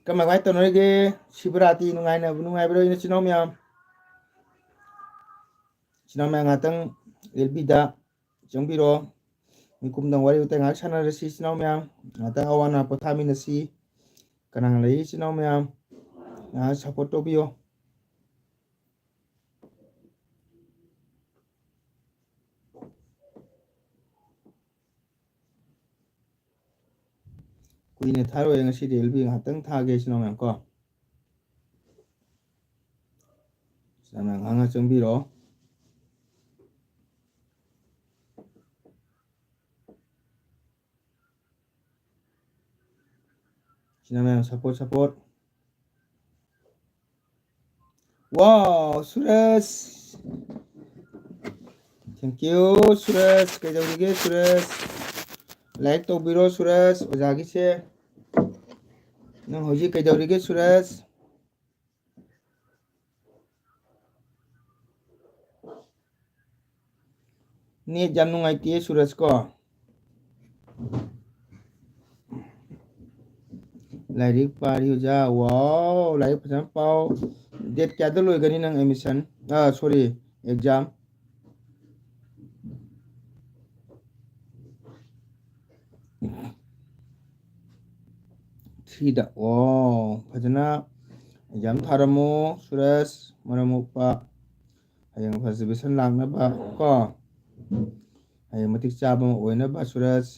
ꯀꯃꯥꯏ ꯇꯧꯅꯔꯤꯒꯦ ꯁꯤꯕꯔꯥꯇꯤ ꯅꯨꯡꯉꯥꯏꯕ꯭ꯔꯣ ꯏꯆꯤꯟ ꯏꯅꯥꯎ ꯃꯌꯥꯝ ꯉꯥꯛꯇꯪ ꯑꯦꯜꯕꯤꯗ ꯆꯪꯕꯤꯔꯣ ꯃꯤꯀꯨꯝꯗꯪ ꯋꯥꯔꯤ ꯋꯥꯇꯥꯏ ꯉꯥꯏꯍꯥꯛ ꯁꯥꯟꯅꯔꯁꯤ ꯏꯆꯤꯟ ꯏꯅꯥꯎ ꯃꯌꯥꯝ ꯉꯥꯛꯇꯪ ꯑꯋꯥ ꯑꯅꯥ ꯄꯣꯊꯥꯃꯤꯟꯅꯁꯤ ꯀꯅꯥ ꯂꯩ ꯏꯆꯤꯟ ꯏꯅꯥꯎ ꯃꯌꯥꯝ ꯉꯥꯏꯍꯥꯛ ꯁꯞꯄꯣꯔꯠ ꯇꯧꯕꯤꯌꯣ ꯀꯨꯏꯅ ꯊꯥꯔꯣꯏ ꯉꯁꯤꯗꯤ ꯑꯦꯜꯕꯤ ꯉꯥꯏꯍꯥꯛꯇꯪ ꯊꯥꯒꯦ ꯏꯆꯤꯟ ꯏꯅꯥꯎ ꯃꯌꯥꯝ ꯀꯣ ꯉꯥꯏꯍꯥꯛ ꯆꯪꯕꯤꯔꯣ 이놈의 support 와우 수레스 땡큐 수레스 그저기게 수레스 라이크 또비로 수레스 오자기세 너 호지 그저기게 수레스 니 잠누가이티에 수레스 거 लाइरिक पारी जा वाओ लाइक फजन पाओ डेट क्या दो लोगनी नंग एडमिशन सॉरी एग्जाम थ्रीदा वाओ फजना एग्जाम थारमो सुरेश मरमुपा हयंग फजिबिसन लांगनबा को हयंग मतिक चाबम ओइनबा सुरेश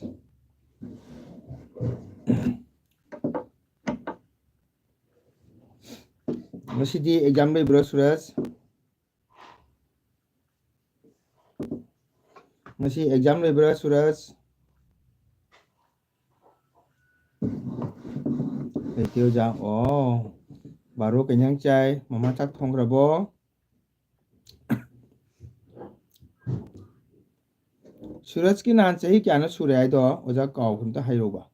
मसीदी एग्जाम लेब्रो सुरेश मसी एग्जाम लेब्रो सुरेश लेतियो जा ओ बारो केन्यां चाय मामा चाक थोंग्राबो सूरज की नान चाहिए क्या ना सूर्य आए तो ओजा काव खुंता हाइरोबा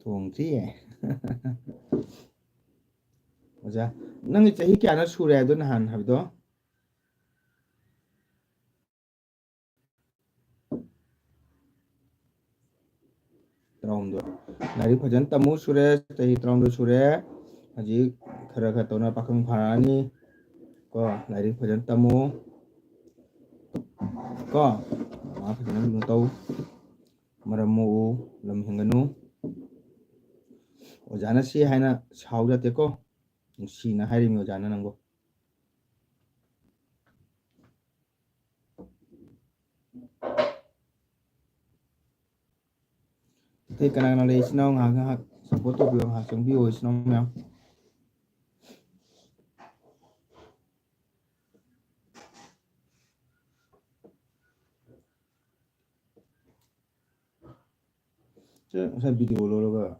थोंथी है ओजा नंग चाहिए क्या ना सूर्य आए तो नहान हाबिदो त्रौमदो लारी फजन तमु सूर्य चाहिए त्रौमदो सूर्य हजी खरा खतौना पाखंग फारानी को लारी फजन तमु को मा फजन नुतौ मरमु लम हिंगनु ओजाना सी हाइना साउ जाते को नुसीना हाइरिमि ओजाना नंगो ते कना ले इसिनाव ngak support to biyo ha chang biyo इसिनाव म्याम 저 비디오 로로가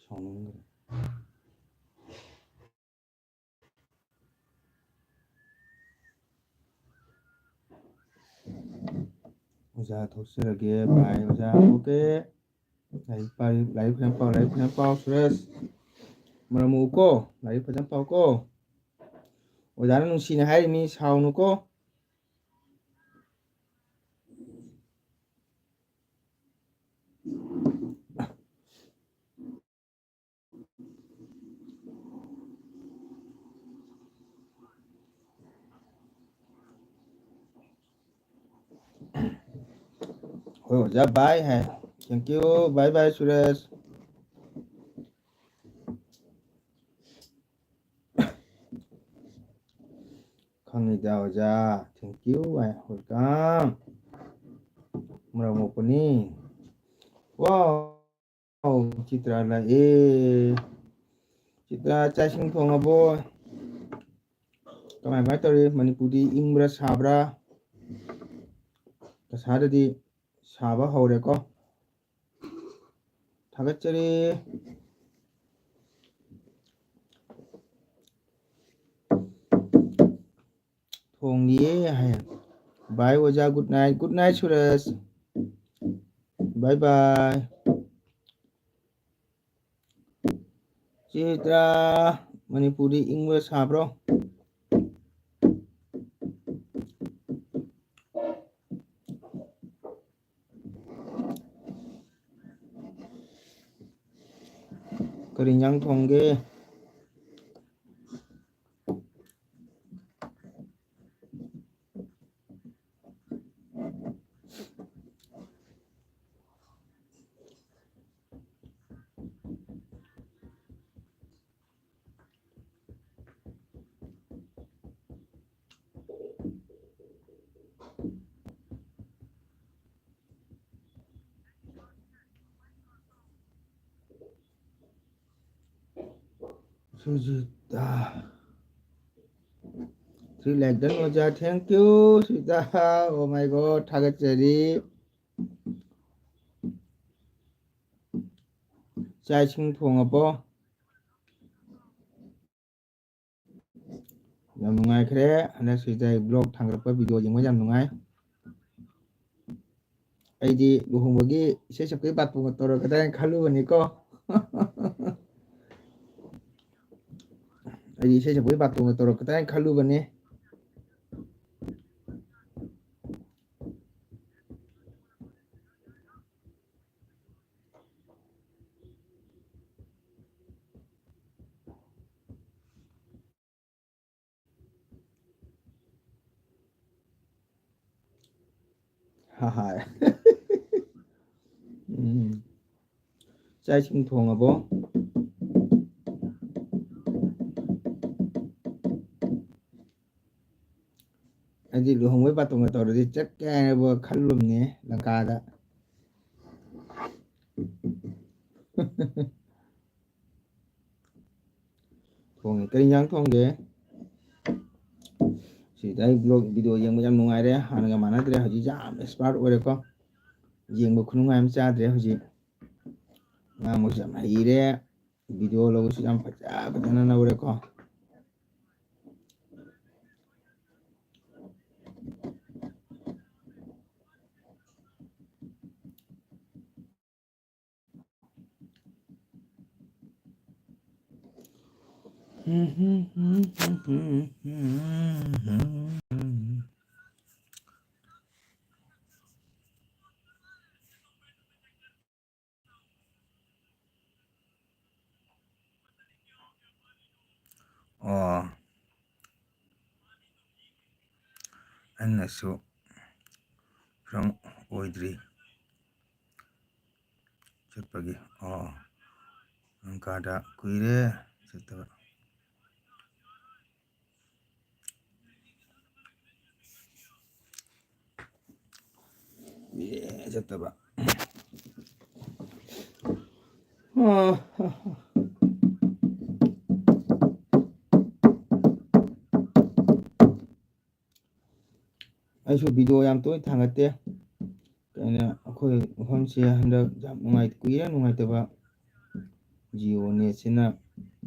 사오는 거 ओजा थोसरगे बाय ओजा ओके लाइफ फजन पाओ सुरेश मरमु को लाइफ फजन पाओ को ओजाना नुसीना हाइरिमि साउनु को हो जा बाय है thank you bye bye Suresh खंगिदा ओजा थैंक यू बाय वेलकम मरमुपनी वाओ चित्रा ला ए चित्रा चासिंग थोंगाबो कमाय तौरी मणिपुरी इंब्रा साब्रा साददी साबा हौरेको थागतचरी थोंगिए हाय बाय ओजा good night Suresh bye bye Chitra Manipuri इंब्रा साब्रो ꯀꯔꯤ ꯏꯟꯖꯥꯡ ꯊꯣꯡꯒꯦ? Sujita. 3 like done Oja. Thank you Sujita. Oh my god. Thagachari. Chai sing thongabo. Yam nungai khre. Ana Sujita blog thangrapa video jengwa yam nungai. Aidi luhungbagi isai sakai batpu toro kadang khalu bani ko. Aidi isai sakai batpu toro kadang khalu bani. Haha. Chai sing thongabo. Aidi luhungbai batpu toro di chat kaya bo khalum ni langkada. Thongge kari yang thongge. Sida blog video yang yam nungai re hanaga manadre haji jam expert ore ko. Jengbo khunungai am chadre haji. Ngamu jam haire video logo jam faja badana na ore ko. Oh, annasu from oidri chapagi. Oh, angkada kuire chitaba. Yeah, chitaba. Oh. 아이쇼 비디오 양 또 당했대. 그냥 거의 홈시 한다 nungai kuira nungai taba Jio ne sina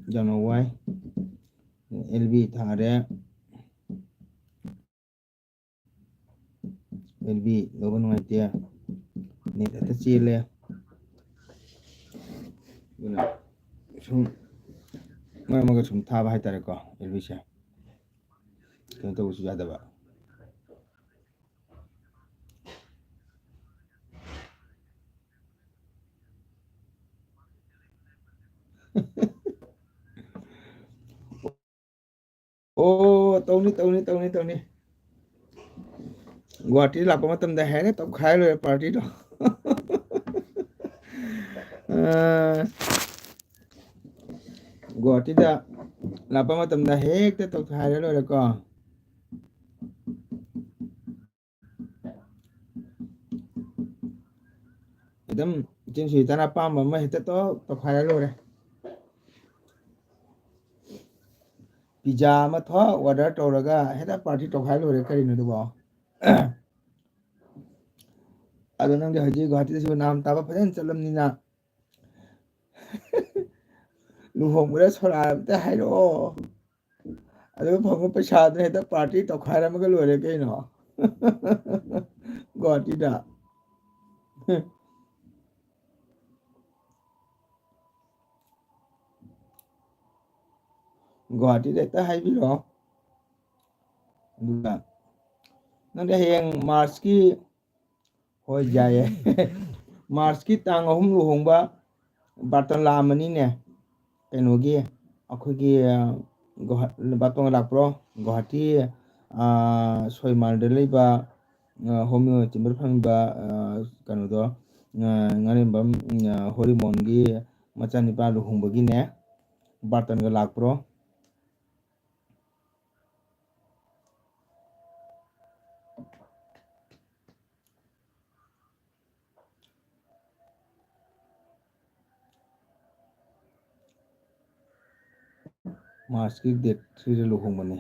jano wai LB thare LB logo nungai te ne ta chile guna sum maga sum thaba hai tare ko LB se kan to su jada ba. Oh, tawni. Guwahati lakpa matamda haine top khai lo party to. Guwahati da lakpa matamda hekta top khai lo ko. Idam jinsi tana pamba ma hekta to top khai lo re. Pizza ma tho order toraga hekta party top khai lo re kari no do ba. Ado nang de haji Guwahati da siba nam taba phajan chalamnina. Luhongbra soraabta hairo. Ado phangmo paisa da hekta party top khai ra maga lo re kai no. Guwahati da. Guwahati da hekta haibiro. Aduga nang de heng March ki hoi jaye. March ki tang ahum luhongba bartan lamani ne. ꯀꯩꯅꯣꯒꯤ ꯑꯩꯈꯣꯏꯒꯤ ꯕꯥꯇꯣꯟꯒ ꯂꯥꯛꯄ꯭ꯔꯣ ꯒꯨꯍꯥꯇꯤ ꯁꯣꯏꯃꯥꯔꯗ ꯂꯩꯕ ꯍꯣꯃꯤꯌꯣ chamber ꯐꯪꯕ ꯀꯩꯅꯣꯗꯣ ꯉꯥꯔꯦꯝꯕꯝ ꯍꯣꯔꯤꯃꯣꯟꯒꯤ ꯃꯆꯥꯅꯤꯄꯥ ꯂꯨꯍꯣꯡꯕꯒꯤꯅꯦ ꯕꯥꯔꯇꯟꯒ ꯂꯥꯛꯄ꯭ꯔꯣ? ꯃꯥꯔꯆꯀꯤ date 3ꯗ ꯂꯨꯍꯣꯡꯕꯅꯦ꯫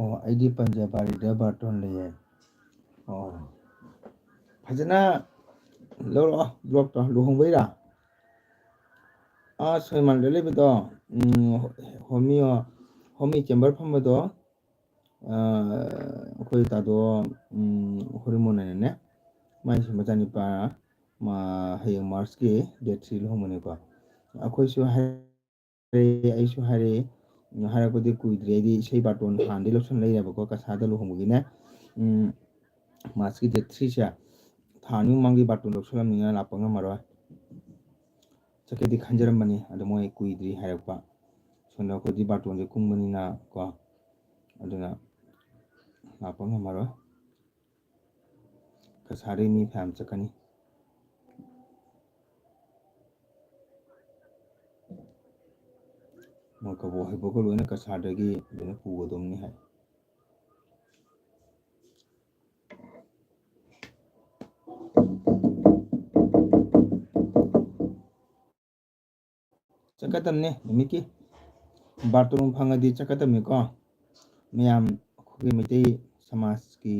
ꯑꯣ ꯑꯩꯗꯤ ꯄꯟꯖꯕꯥꯔꯤꯗ ꯕꯥꯔꯇꯣꯟ ꯂꯩꯌꯦ꯫ ꯑꯣ ꯐꯖꯅ ꯂꯧꯔꯛꯑꯣ ꯕ꯭ꯂꯣꯛꯇꯣ ꯂꯨꯍꯣꯡꯕꯩꯔꯥ? ꯁꯣꯏꯃꯥꯔꯗ ꯂꯩꯕꯗꯣ ꯍꯣꯃꯤ ꯆꯦꯝꯕꯔ ꯐꯝꯕꯗꯣ ꯑꯩꯈꯣꯏ ꯇꯥꯗꯣ ꯍꯣꯔꯤꯃꯣꯟ ꯍꯥꯏꯅꯅꯦ ꯃꯥꯏꯁꯨ ꯃꯆꯥꯅꯤꯄꯥ ꯍꯌꯦꯡ ꯃꯥꯔꯆꯀꯤ ꯗꯦꯠ 3 ꯂꯨꯍꯣꯡꯕꯅꯦꯀꯣ꯫ ꯑꯩꯈꯣꯏꯁꯨ ꯍꯥꯏꯔꯛꯑꯦ ꯑꯩꯁꯨ ꯍꯥꯏꯔꯛꯑꯦ ꯍꯥꯏꯔꯛꯄꯗꯤ ꯀꯨꯏꯗ꯭ꯔꯤ ꯑꯩꯗꯤ ꯏꯁꯩ ꯕꯥꯔꯇꯣꯟ ꯍꯥꯟꯅꯗꯩ ꯂꯧꯁꯟ ꯂꯩꯔꯦꯕꯀꯣ ꯀꯁꯥꯔꯗ ꯂꯨꯍꯣꯡꯕꯒꯤꯅꯦ ꯃꯥꯔꯆꯀꯤ ꯗꯦꯠ 3ꯁꯦ ꯊꯥ ꯑꯅꯤ ꯃꯃꯥꯡꯒꯤ ꯕꯥꯔꯇꯣꯟ ꯂꯧꯁꯜꯂꯝꯅꯤꯅ ꯂꯥꯛꯄ ꯉꯝꯃꯔꯣꯏ꯫ ꯆꯠꯀꯦꯗꯤ ꯈꯟꯖꯔꯝꯕꯅꯤ ꯑꯗꯣ ꯃꯣꯏ ꯀꯨꯏꯗ꯭ꯔꯤ ꯍꯥꯏꯔꯛꯄ ꯁꯣꯝꯗ ꯑꯩꯈꯣꯏꯗꯤ ꯕꯥꯔꯇꯣꯟꯁꯦ ꯀꯨꯡꯕꯅꯤꯅ ꯀꯣ ꯑꯗꯨꯅ ꯂꯥꯛꯄ ꯉꯝꯃꯔꯣꯏ꯫ ꯀꯁꯥꯔꯗꯩ ꯃꯤ ꯐꯌꯥꯝ ꯆꯠꯀꯅꯤ꯫ ꯃꯣꯏ ꯀꯕꯣꯛ ꯍꯩꯕꯣꯛꯀ ꯂꯣꯏꯅ ꯀꯁꯥꯔꯗꯒꯤ ꯂꯣꯏꯅ ꯄꯨꯒꯗꯧꯅꯤ ꯍꯥꯏ꯫ ꯆꯠꯀꯗꯝꯅꯤ ꯅꯨꯃꯤꯠꯀꯤ ꯕꯥꯔꯇꯣꯟ ꯐꯪꯉꯗꯤ ꯆꯠꯀꯗꯝꯅꯤꯀꯣ ꯃꯌꯥꯝ ꯑꯩꯈꯣꯏꯒꯤ ꯃꯩꯇꯩ ꯁꯃꯥꯖꯀꯤ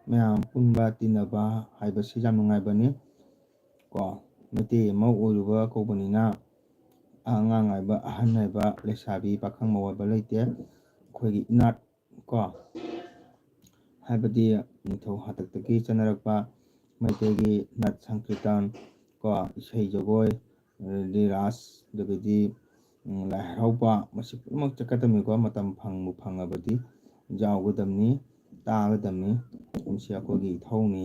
ꯃꯌꯥꯝ ꯄꯨꯟꯕ ꯇꯤꯟꯅꯕ ꯍꯥꯏꯕꯁꯤ ꯌꯥꯝ ꯅꯨꯡꯉꯥꯏꯕꯅꯤ ꯀꯣ ꯃꯩꯇꯩ ꯑꯃ ꯑꯣꯏꯔꯨꯕ ꯀꯧꯕꯅꯤꯅ ꯑꯉꯥꯡ ꯍꯥꯏꯕ ꯑꯍꯟ ꯍꯥꯏꯕ ꯂꯩꯁꯥꯕꯤ ꯄꯥꯈꯪ ꯃꯧ ꯍꯥꯏꯕ ꯂꯩꯇꯦ ꯑꯩꯈꯣꯏꯒꯤ ꯏꯅꯥꯠ ꯀꯣ ꯍꯥꯏꯕꯗꯤ ꯅꯤꯡꯊꯧ ꯍꯥꯛꯇꯛꯇꯒꯤ ꯆꯠꯅꯔꯛꯄ ꯃꯩꯇꯩꯒꯤ ꯅꯥꯠ ꯁꯪꯀꯤ꯭ꯔꯤꯇꯟ ꯀꯣ ꯏꯁꯩ ꯖꯒꯣꯏ ꯑꯗꯩꯗꯤ ꯔꯥꯁ ꯑꯗꯒꯤꯗꯤ ꯂꯥꯏ ꯍꯔꯥꯎꯕ ꯃꯁꯤ ꯄꯨꯝꯅꯃꯛ ꯆꯠꯀꯗꯕꯅꯤꯀꯣ ꯃꯇꯝ ꯐꯪꯕꯨ ꯐꯪꯉꯕꯗꯤ ꯌꯥꯎꯒꯗꯕꯅꯤ ꯇꯥꯒꯗꯕꯅꯤ ꯃꯁꯤ ꯑꯩꯈꯣꯏꯒꯤ ꯏꯊꯧꯅꯤ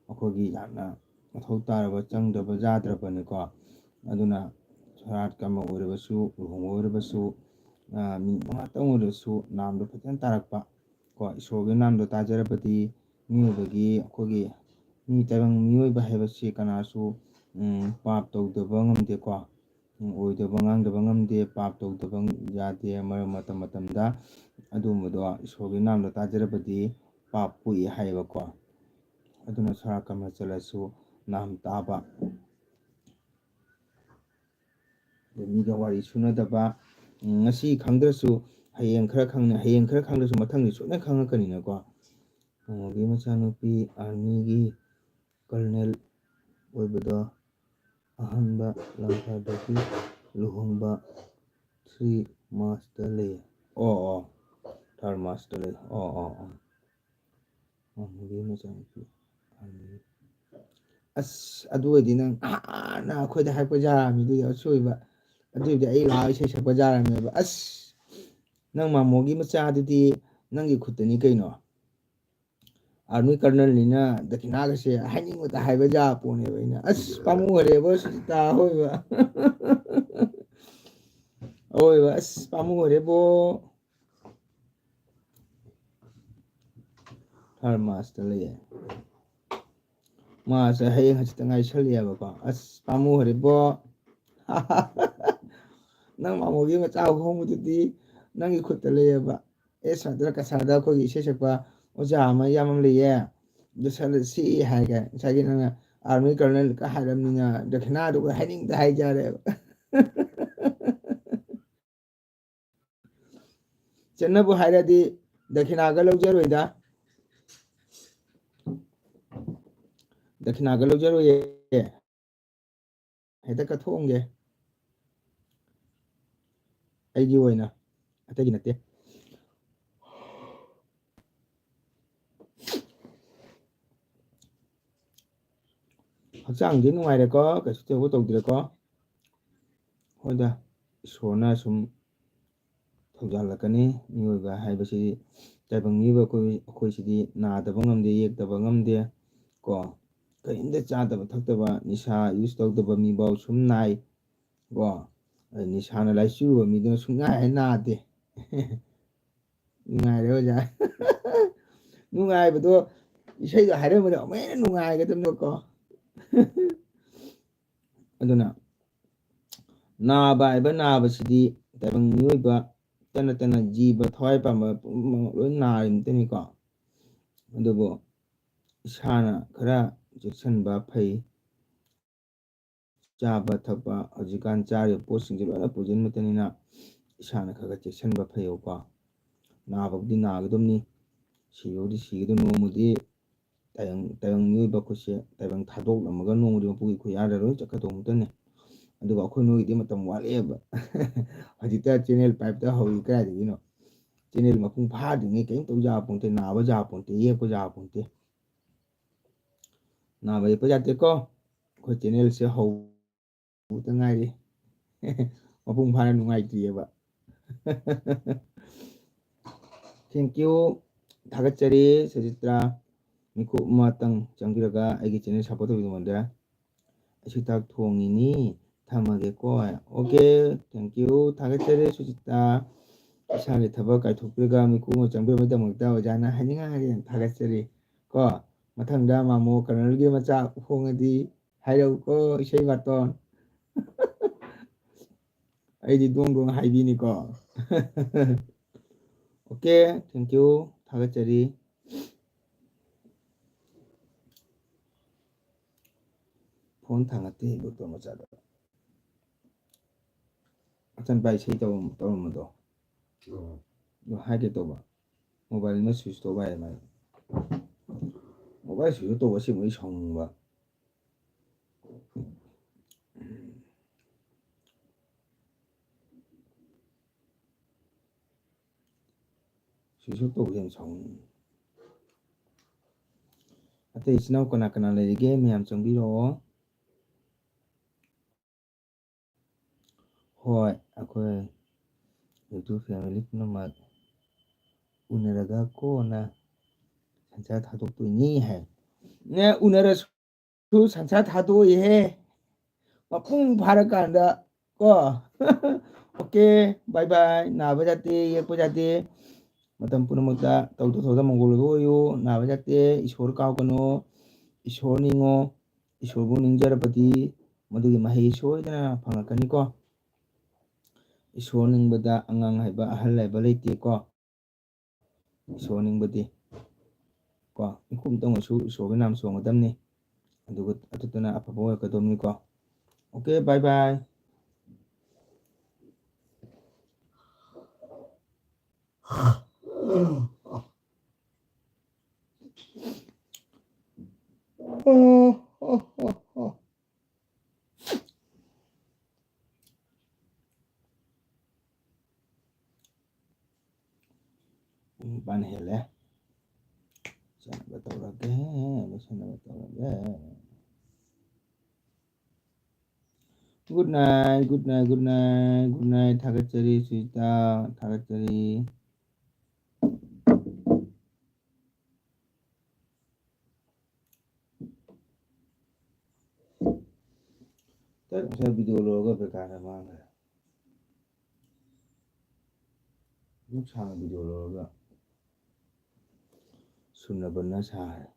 ꯑꯩꯈꯣꯏꯒꯤ ꯌꯥꯝꯅ ꯃꯊꯧ ꯇꯥꯔꯕ ꯆꯪꯗ꯭ꯔꯕ ꯌꯥꯗ꯭ꯔꯕꯅꯤꯀꯣ ꯑꯗꯨꯅ ꯁꯣꯔꯥꯠ ꯑꯃ ꯑꯣꯏꯔꯕꯁꯨ ꯂꯨꯍꯣꯡꯕ ꯑꯣꯏꯔꯕꯁꯨ ꯃꯤꯅꯤꯠ ꯃꯉꯥꯇꯪ ꯑꯣꯏꯔꯁꯨ ꯅꯥꯝꯗꯣ ꯐꯖꯅ ꯇꯥꯔꯛꯄ ꯀꯣ ꯏꯁꯣꯔꯒꯤ ꯅꯥꯝꯗꯣ ꯇꯥꯖꯔꯕꯗꯤ ꯃꯤꯑꯣꯏꯕꯒꯤ ꯑꯩꯈꯣꯏꯒꯤ ꯇꯥꯏꯕꯪ ꯃꯤꯑꯣꯏꯕ ꯍꯥꯏꯕꯁꯤ ꯀꯅꯥꯁꯨ ꯄꯥꯞ ꯇꯧꯗꯕ ꯉꯝꯗꯦꯀꯣ ꯑꯣꯏꯗꯕ ꯉꯥꯡꯗꯕ ꯉꯝꯗꯦ ꯄꯥꯞ ꯇꯧꯗꯕ ꯌꯥꯗꯦ ꯃꯔꯝ ꯃꯇꯝꯗ ꯑꯗꯨꯒꯨꯝꯕꯗꯣ ꯏꯁꯣꯔꯒꯤ ꯅꯥꯝꯗ ꯇꯥꯖꯔꯕꯗꯤ ꯄꯥꯞ ꯄꯣꯛꯏ ꯍꯥꯏꯌꯦꯕꯀꯣ ꯑꯗꯨꯅ ꯁꯣꯔꯥꯠ ꯑꯃ ꯆꯠꯂꯁꯨ ꯅꯥꯝ ꯇꯥꯕ ꯃꯤꯒ ꯋꯥꯔꯤ ꯁꯨꯅꯗꯕ ꯉꯁꯤ ꯈꯪꯗ꯭ꯔꯁꯨ ꯍꯌꯦꯡ ꯈꯔ ꯈꯪꯗ꯭ꯔꯁꯨ ꯃꯊꯪꯗꯤ ꯁꯣꯏꯅ ꯈꯪꯉꯛꯀꯅꯤꯅꯀꯣ ꯀꯩꯅꯣꯒꯤ ꯃꯆꯥꯅꯨꯄꯤ ꯑꯥꯔꯃꯤꯒꯤ ꯀꯔꯅꯦꯜ ꯑꯣꯏꯕꯗꯣ ꯑꯍꯥꯟꯕ ꯂꯪꯐꯥꯗꯒꯤ ꯂꯨꯍꯣꯡꯕ 3 ꯃꯥꯔꯆꯇ ꯂꯩ꯫ ꯑꯣ 3 ꯃꯥꯔꯆꯇ ꯂꯩ ꯑꯥꯔꯃꯤꯒꯤ ꯃꯆꯥꯅꯨꯄꯤ ꯑꯥꯔꯃꯤ ꯑꯁ ꯑꯗꯨ ꯑꯣꯏꯔꯗꯤ ꯅꯪ ꯍꯥꯟꯅ ꯑꯩꯈꯣꯏꯗ ꯍꯥꯏꯔꯛꯄ ꯌꯥꯔꯝꯃꯤꯗꯨ ꯑꯁꯣꯏꯕ ꯑꯗꯨꯏꯗꯤ ꯑꯩ ꯂꯥꯛꯑꯒ ꯏꯁꯩ ꯁꯛꯄ ꯌꯥꯔꯝꯃꯦꯕ ꯑꯁ ꯅꯪ ꯃꯥꯃꯣꯒꯤ ꯃꯆꯥꯗꯨꯗꯤ ꯅꯪꯒꯤ ꯈꯨꯠꯇꯅꯤ ꯀꯩꯅꯣ ꯑꯥꯔꯃꯤ ꯀꯔꯅꯜꯅꯤꯅ ꯗꯈꯤꯅꯥꯒꯁꯦ ꯍꯥꯏꯅꯤꯡꯕꯇ ꯍꯥꯏꯕ ꯌꯥꯕ ꯄꯣꯠꯅꯦꯕ ꯑꯩꯅ ꯑꯁ ꯄꯥꯝꯃꯨꯈꯔꯦꯕ ꯁꯨꯖꯤꯇꯥ ꯑꯋꯣꯏꯕ ꯑꯋꯣꯏꯕ ꯑꯁ ꯄꯥꯝꯃꯨꯈꯔꯦꯕꯣ 3 ꯃꯥꯔꯆꯇ ꯂꯩꯌꯦ ꯃꯥꯁꯦ ꯍꯌꯦꯡ ꯍꯪꯆꯤꯠꯇ ꯉꯥꯏꯁꯜꯂꯛꯑꯦꯕꯀꯣ ꯑꯁ ꯄꯥꯝꯃꯨꯈꯔꯦꯕꯣ ꯅꯪ ꯃꯥꯃꯣꯒꯤ ꯃꯆꯥ ꯍꯣꯡꯕꯗꯨꯗꯤ ꯅꯪꯒꯤ ꯈꯨꯠꯇ ꯂꯩꯌꯦꯕ ꯁ꯭ꯋꯥꯏꯗ ꯀꯁꯥꯔꯗ ꯑꯩꯈꯣꯏꯒꯤ ꯏꯁꯩ ꯁꯛꯄ ꯑꯣꯖꯥ ꯑꯃ ꯏꯌꯥꯝꯕ ꯑꯃ ꯂꯩꯌꯦ ꯑꯗꯨ ꯆꯠꯂꯁꯤ ꯍꯥꯏꯒꯦ ꯉꯁꯥꯏꯒꯤ ꯅꯪꯅ ꯑꯥꯔꯃꯤ ꯀꯔꯅꯦꯜꯒ ꯍꯥꯏꯔꯕꯅꯤꯅ ꯗꯈꯤꯅꯥꯗꯨꯒ ꯍꯥꯏꯅꯤꯡꯇ ꯍꯥꯏꯖꯔꯦꯕ ꯆꯟꯅꯕꯨ ꯍꯥꯏꯔꯗꯤ ꯗꯈꯤꯅꯥꯒ ꯂꯧꯖꯔꯣꯏꯗ ꯗꯈꯤꯅꯥꯒ ꯂꯧꯖꯔꯣꯏꯌꯦ ꯍꯦꯛꯇ ꯀꯠꯊꯣꯛꯑꯝꯒꯦ ꯑꯩꯒꯤ ꯑꯣꯏꯅ ꯑꯇꯩꯒꯤ ꯅꯠꯇꯦ ꯍꯛꯆꯥꯡꯗꯤ ꯅꯨꯡꯉꯥꯏꯔꯦꯀꯣ ꯀꯩꯁꯨ ꯇꯧꯕ ꯇꯧꯗ꯭ꯔꯦꯀꯣ ꯍꯣꯏꯗ ꯏꯁꯣꯔꯅ ꯁꯨꯝ ꯊꯧꯖꯥꯜꯂꯛꯀꯅꯤ ꯃꯤꯑꯣꯏꯕ ꯍꯥꯏꯕꯁꯤꯗꯤ ꯇꯥꯏꯕꯪ ꯃꯤꯑꯣꯏꯕ ꯑꯩꯈꯣꯏꯁꯤꯗꯤ ꯅꯥꯗꯕ ꯉꯝꯗꯦ ꯌꯦꯛꯇꯕ ꯉꯝꯗꯦ ꯀꯣ ꯀꯔꯤꯝꯇ ꯆꯥꯗꯕ ꯊꯛꯇꯕ ꯅꯤꯁꯥ ꯌꯨꯁ ꯇꯧꯗꯕ ꯃꯤꯐꯥꯎ ꯁꯨꯝ ꯅꯥꯏ ꯀꯣ ꯅꯤꯁꯥꯅ ꯂꯥꯏꯆꯨꯕ ꯃꯤꯗꯨꯅ ꯁꯨꯡꯅꯥꯏ ꯅꯥꯗꯦ ꯅꯨꯡꯉꯥꯏꯔꯦ ꯑꯣꯖꯥ ꯅꯨꯡꯉꯥꯏꯕꯗꯣ ꯏꯁꯩꯗꯣ ꯍꯥꯏꯔꯝꯕꯗ ꯑꯃꯨꯛ ꯍꯦꯟꯅ ꯅꯨꯡꯉꯥꯏꯒꯗꯕꯅꯦꯀꯣ ꯑꯗꯨꯅ ꯅꯥꯕ ꯍꯥꯏꯕ ꯅꯥꯕꯁꯤꯗꯤ ꯇꯥꯏꯕꯪ ꯃꯤꯑꯣꯏꯕ ꯅꯠꯇꯅ ꯖꯤꯕ ꯊꯋꯥꯏ ꯄꯥꯟꯕ ꯄꯨꯝꯅꯃꯛ ꯂꯣꯏ ꯅꯥꯔꯤꯃꯛꯇꯅꯤꯀꯣ ꯑꯗꯨꯕꯨ ꯏꯁꯥꯅ ꯈꯔ ꯆꯦꯛꯁꯤꯟꯕ ꯐꯩ ꯆꯥꯕ ꯊꯛꯄ ꯍꯧꯖꯤꯛꯀꯥꯟ ꯆꯥꯔꯤꯕ ꯄꯣꯠꯁꯤꯡꯁꯦ ꯂꯣꯏꯅ ꯄꯨꯁꯤꯟꯕꯇꯅꯤꯅ ꯏꯁꯥꯅ ꯈꯔ ꯆꯦꯛꯁꯤꯟꯕ ꯐꯩꯌꯦꯕꯀꯣ ꯅꯥꯕꯕꯨꯗꯤ ꯅꯥꯒꯗꯕꯅꯤ ꯁꯤꯕꯕꯨꯗꯤ ꯁꯤꯒꯗꯕ ꯅꯣꯡꯃꯗꯤ ꯇꯥꯏꯕꯪ ꯃꯤꯑꯣꯏꯕ ꯑꯩꯈꯣꯏꯁꯦ ꯇꯥꯏꯕꯪ ꯊꯥꯗꯣꯛꯂꯝꯃꯒ ꯅꯣꯡꯃꯗꯤ ꯃꯄꯨꯒꯤ ꯈꯨꯌꯥꯗ ꯂꯣꯏ ꯆꯠꯀꯗꯧꯕꯇꯅꯤ ꯑꯗꯨꯒ ꯑꯩꯈꯣꯏ ꯅꯣꯏꯒꯤꯗꯤ ꯃꯇꯝ ꯋꯥꯠꯂꯛꯑꯦꯕ ꯍꯧꯖꯤꯛꯇ ꯆꯦꯅꯦꯜ 5ꯇ ꯍꯧꯏ ꯀꯗꯥꯏꯗꯒꯤꯅꯣ ꯆꯦꯅꯦꯜ ꯃꯄꯨꯡ ꯐꯥꯗ꯭ꯔꯤꯉꯩ ꯀꯔꯤꯝ ꯇꯧ ꯌꯥꯄꯣꯟꯇꯦ ꯅꯥꯕ ꯌꯥꯄꯣꯟꯇꯦ ꯌꯦꯛꯄ ꯌꯥꯄꯣꯟꯇꯦ ꯅꯥꯕ ꯌꯦꯛꯄ ꯌꯥꯗꯦꯀꯣ ꯑꯩꯈꯣꯏ ꯆꯦꯅꯦꯜꯁꯦ ꯍꯧꯕꯇ ꯉꯥꯏꯔꯤ ꯃꯄꯨꯡ ꯐꯥꯅ ꯅꯨꯡꯉꯥꯏꯇ꯭ꯔꯤꯑꯕ ꯊꯦꯡꯀ꯭ꯌꯨ ꯊꯥꯒꯠꯆꯔꯤ ꯁꯨꯖꯤꯇ꯭ꯔꯥ ꯃꯤꯀꯨꯞ ꯑꯃꯇꯪ ꯆꯪꯕꯤꯔꯒ ꯑꯩꯒꯤ ꯆꯦꯅꯦꯜ ꯁꯞꯄꯣꯔꯠ ꯇꯧꯕꯤꯗꯨꯉꯣꯟꯗ ꯑꯩꯁꯨ ꯆꯥꯛ ꯊꯣꯡꯉꯤꯅꯤ ꯊꯝꯃꯒꯦꯀꯣ ꯑꯣꯀꯦ ꯊꯦꯡꯀ꯭ꯌꯨ ꯊꯥꯒꯠꯆꯔꯤ ꯁꯨꯖꯤꯇꯥ ꯏꯁꯥꯒꯤ ꯊꯕꯛ ꯀꯥꯏꯊꯣꯛꯄꯤꯔꯒ ꯃꯤꯀꯨꯞ ꯑꯃ ꯆꯪꯕꯤꯕꯒꯤꯗꯃꯛꯇ ꯑꯣꯖꯥꯅ ꯍꯥꯏꯅꯤꯡꯉꯥꯏ ꯊꯥꯒꯠꯆꯔꯤ ꯀꯣ ꯃꯊꯪꯗ ꯃꯥꯃꯣ ꯀꯔꯅꯦꯜꯒꯤ ꯃꯆꯥ ꯍꯣꯡꯉꯗꯤ ꯍꯥꯏꯔꯛꯎꯀꯣ ꯏꯁꯩ ꯕꯥꯔꯇꯣꯟ ꯑꯩꯗꯤ ꯗꯣꯡ ꯗꯣꯡ ꯍꯥꯏꯕꯤꯅꯤꯀꯣ ꯑꯣꯀꯦ ꯊꯦꯡꯀ꯭ꯌꯨ ꯊꯥꯒꯠꯆꯔꯤ ꯐꯣꯟ ꯊꯥꯡꯒꯠꯇꯦ ꯕꯣꯇꯣꯟ ꯃꯆꯥꯗ ꯑꯆꯟꯄꯥ ꯏꯁꯩ ꯇꯧꯔꯝꯕꯗꯣ ꯑꯗꯨ ꯍꯥꯏꯒꯦ ꯇꯧꯕ ꯃꯣꯕꯥꯏꯜꯅ ꯁ꯭ꯋꯤꯆ ꯇꯧꯕ ꯍꯥꯏ ꯃꯥꯏ ꯃꯣꯕꯥꯏꯜ ꯁ꯭ꯋꯤꯆ ꯇꯧꯕ ꯑꯁꯤ ꯑꯩ ꯁꯥꯎꯅꯤꯡꯕ ꯁ꯭ꯋꯤꯆ ꯑꯣꯐ ꯇꯧꯕꯁꯦ ꯌꯥꯝ ꯁꯥꯎꯅꯤꯡꯉꯤ ꯑꯇꯩ ꯏꯆꯤꯟ ꯏꯅꯥꯎ ꯀꯅꯥ ꯀꯅꯥ ꯂꯩꯔꯤꯒꯦ ꯃꯌꯥꯝ ꯆꯪꯕꯤꯔꯛꯑꯣ ꯍꯣꯏ ꯑꯩꯈꯣꯏ ꯌꯨꯇꯨꯕ ꯐꯦꯃꯤꯂꯤ ꯄꯨꯝꯅꯃꯛ ꯎꯅꯔꯒ ꯀꯣꯟꯅ ꯁꯟꯁꯥ ꯊꯥꯗꯣꯛꯇꯣꯏꯅꯤ ꯍꯥꯏ ꯅ ꯎꯅꯔꯁꯨ ꯁꯟꯁꯥ ꯊꯥꯗꯣꯛꯏꯍꯦ ꯃꯄꯨꯡ ꯐꯥꯔꯀꯥꯟꯗ ꯀꯣ ꯑꯣꯀꯦ ꯕꯥꯏ ꯕꯥꯏ ꯅꯥꯕ ꯌꯥꯗꯦ ꯌꯦꯛꯄ ꯌꯥꯗꯦ ꯃꯇꯝ ꯄꯨꯝꯅꯃꯛꯇ ꯇꯧꯗ ꯃꯪꯒꯣꯜ ꯑꯣꯏꯕ ꯑꯣꯏꯌꯨ ꯅꯥꯕ ꯌꯥꯗꯦ ꯏꯁꯣꯔ ꯀꯥꯎꯒꯅꯨ ꯏꯁꯣꯔ ꯅꯤꯡꯉꯣ ꯏꯁꯣꯔꯕꯨ ꯅꯤꯡꯖꯔꯕꯗꯤ ꯃꯗꯨꯒꯤ ꯃꯍꯩ ꯁꯣꯏꯗꯅ ꯐꯪꯉꯛꯀꯅꯤꯀꯣ ꯏꯁꯣꯔ ꯅꯤꯡꯕꯗ ꯑꯉꯥꯡ ꯍꯥꯏꯕ ꯑꯍꯜ ꯍꯥꯏꯕ ꯂꯩꯇꯦꯀꯣ ꯏꯁꯣꯔ ꯅꯤꯡꯕꯗꯤ ꯀꯣ ꯃꯤꯀꯨꯞꯇꯪꯑꯣꯏꯁꯨ ꯏꯁꯣꯔꯒꯤ ꯅꯥꯝ ꯁꯣꯟꯒꯗꯕꯅꯤ ꯑꯗꯨꯒ ꯑꯗꯨꯗꯨꯅ ꯑꯐꯕ ꯑꯣꯏꯔꯛꯀꯗꯕꯅꯤꯀꯣ ꯑꯣꯀꯦ ꯕꯥꯏ ꯕꯥꯏ ꯄꯨꯡ 9 ꯍꯦꯜꯂꯦ ꯂꯣꯏꯁꯟꯅꯕ ꯇꯧꯔꯒꯦ good night good night good night good night ꯊꯥꯒꯠꯆꯔꯤ ꯁꯨꯖꯤꯇꯥ ꯊꯥꯒꯠꯆꯔꯤ ꯉꯁꯥꯏ ꯚꯤꯗꯤꯑꯣ ꯂꯧꯔꯒ ꯕꯦꯀꯥꯔꯗ ꯃꯥꯡꯈ꯭ꯔꯦ ꯑꯃꯨꯛ ꯁꯥꯡꯅ ꯚꯤꯗꯤꯑꯣ ꯂꯧꯔꯒ ꯁꯨꯅꯕꯅ ꯁꯥꯔꯦ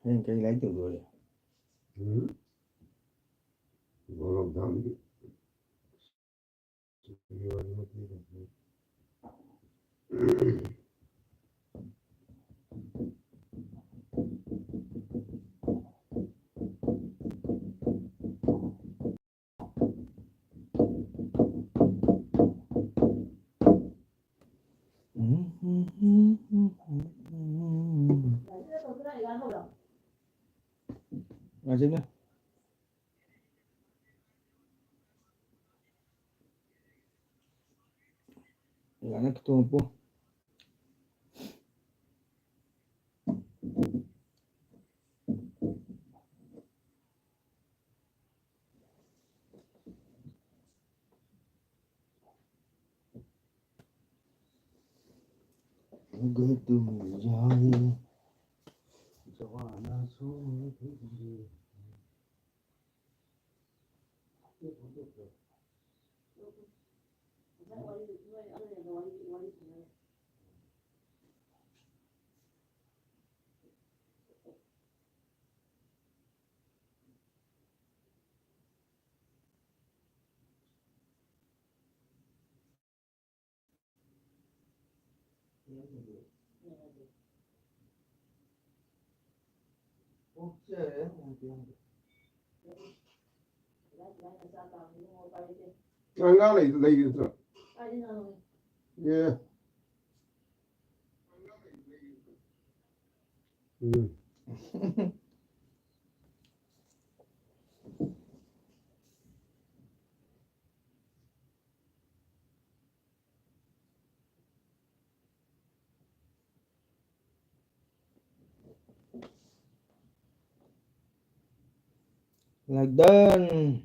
ꯍꯌꯦꯡ ꯀꯔꯤ ꯂꯥꯏꯔꯤꯛ ꯇꯧꯗꯣꯔꯤ Aja Gana ketemu po. Gửi từ dài cho nó xuống thế gì. Anh ngáo lấy rồi. Yeah. Like done.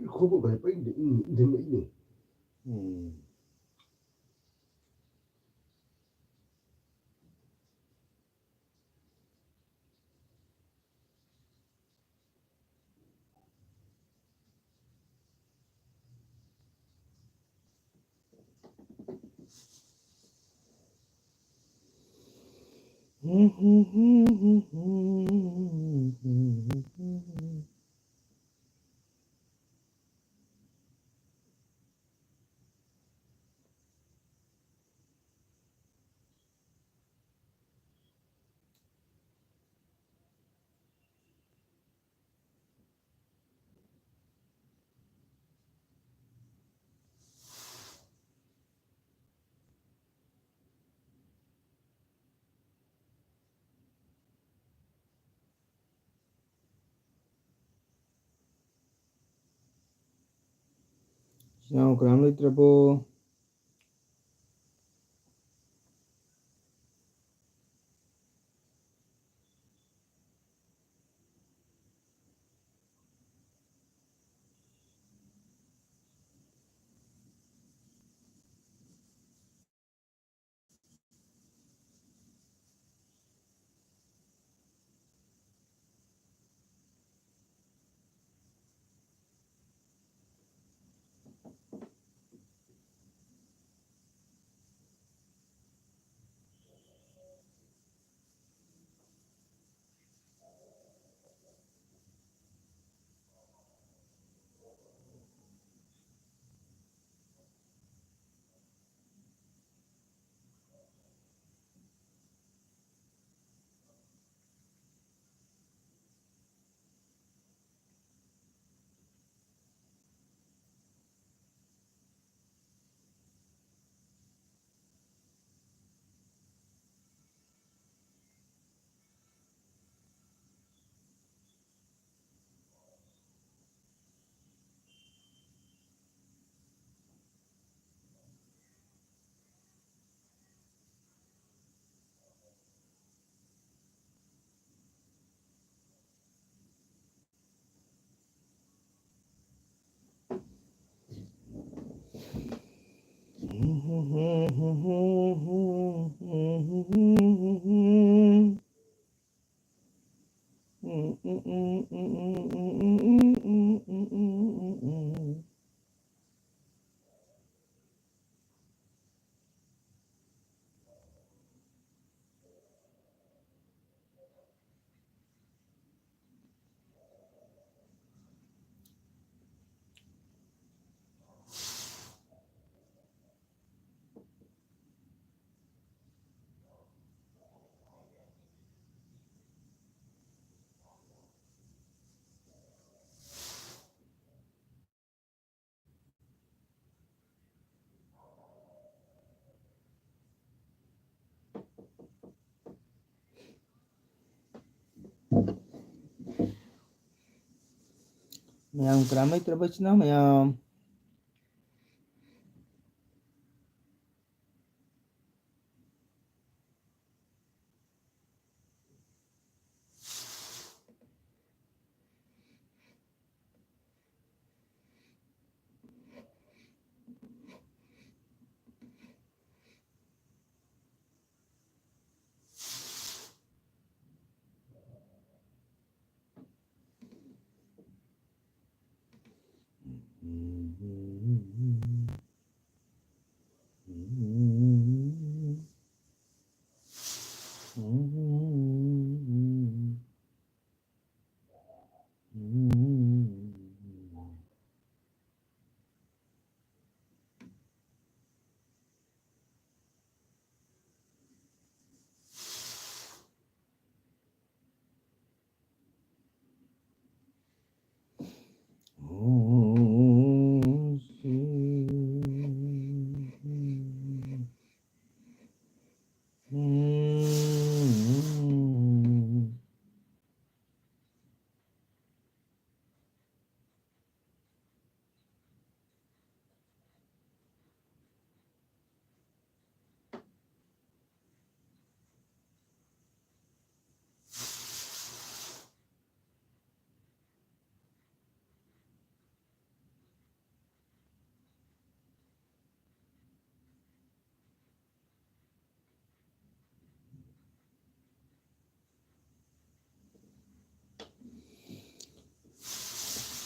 Khu vực này phải định thêm mấy nhỉ? Sinau kram litra po. ꯃꯌꯥꯝ ꯀꯅꯥꯝ ꯂꯩꯇ꯭ꯔꯕ ꯏꯆꯤꯟ ꯏꯅꯥꯎ ꯃꯌꯥꯝ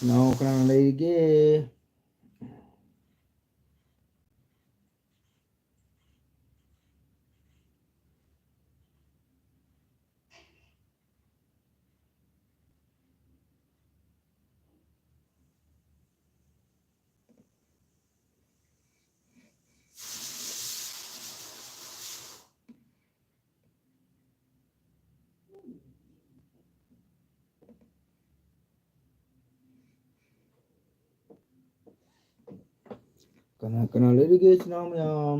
ꯏꯅꯥꯎ ꯀꯅꯥ ꯂꯩꯔꯤꯒꯦ ꯀꯅꯥ ꯂꯩꯔꯤꯒꯦ ꯏꯆꯤꯟ ꯏꯅꯥꯎ ꯃꯌꯥꯝ